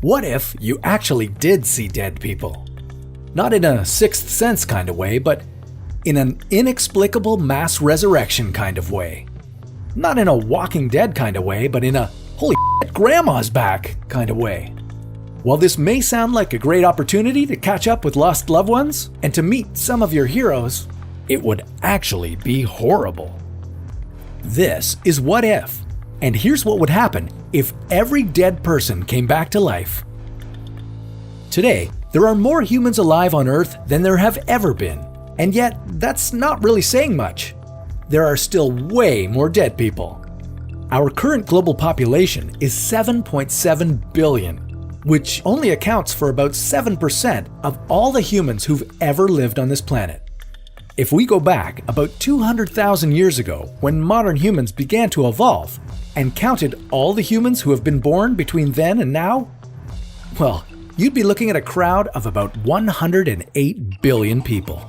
What if you actually did see dead people? Not in a Sixth Sense kind of way, but in an inexplicable mass resurrection kind of way. Not in a Walking Dead kind of way, but in a holy shit, grandma's back kind of way. While this may sound like a great opportunity to catch up with lost loved ones and to meet some of your heroes, it would actually be horrible. This is What If, and here's what would happen if every dead person came back to life. Today, there are more humans alive on Earth than there have ever been, and yet that's not really saying much. There are still way more dead people. Our current global population is 7.7 billion, which only accounts for about 7% of all the humans who've ever lived on this planet. If we go back about 200,000 years ago, when modern humans began to evolve, and counted all the humans who have been born between then and now, well, you'd be looking at a crowd of about 108 billion people.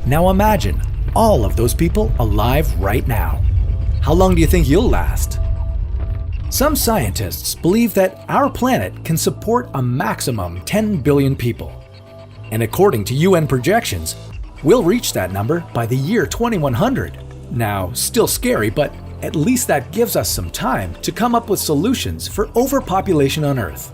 Now imagine all of those people alive right now. How long do you think you'll last? Some scientists believe that our planet can support a maximum 10 billion people. And according to UN projections, we'll reach that number by the year 2100. Now, still scary, but at least that gives us some time to come up with solutions for overpopulation on Earth.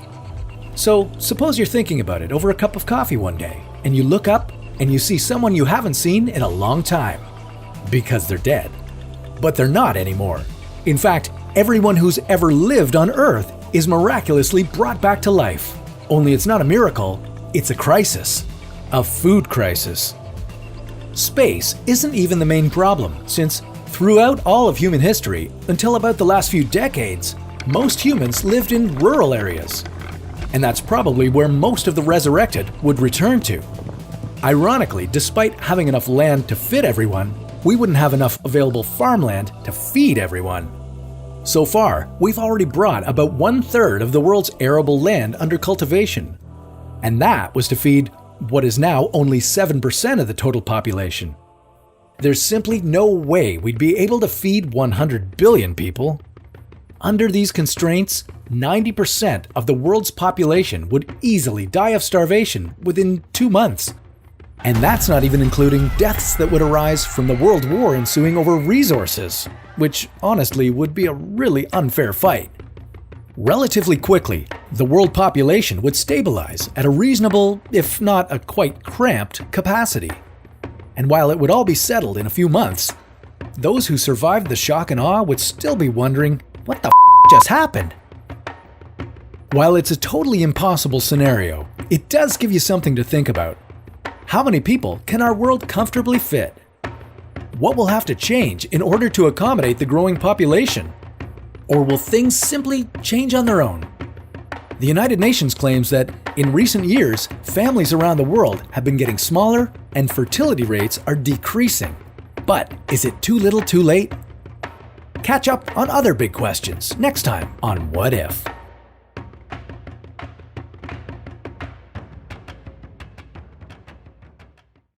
So, suppose you're thinking about it over a cup of coffee one day, and you look up and you see someone you haven't seen in a long time. Because they're dead. But they're not anymore. In fact, everyone who's ever lived on Earth is miraculously brought back to life. Only it's not a miracle, it's a crisis. A food crisis. Space isn't even the main problem, since throughout all of human history, until about the last few decades, most humans lived in rural areas. And that's probably where most of the resurrected would return to. Ironically, despite having enough land to fit everyone, we wouldn't have enough available farmland to feed everyone. So far, we've already brought about 1/3 of the world's arable land under cultivation. And that was to feed what is now only 7% of the total population. There's simply no way we'd be able to feed 100 billion people. Under these constraints, 90% of the world's population would easily die of starvation within 2 months. And that's not even including deaths that would arise from the world war ensuing over resources, which honestly would be a really unfair fight. Relatively quickly, the world population would stabilize at a reasonable, if not a quite cramped, capacity. And while it would all be settled in a few months, those who survived the shock and awe would still be wondering, what the just happened? While it's a totally impossible scenario, it does give you something to think about. How many people can our world comfortably fit? What will have to change in order to accommodate the growing population? Or will things simply change on their own? The United Nations claims that in recent years, families around the world have been getting smaller and fertility rates are decreasing. But is it too little too late? Catch up on other big questions next time on What If?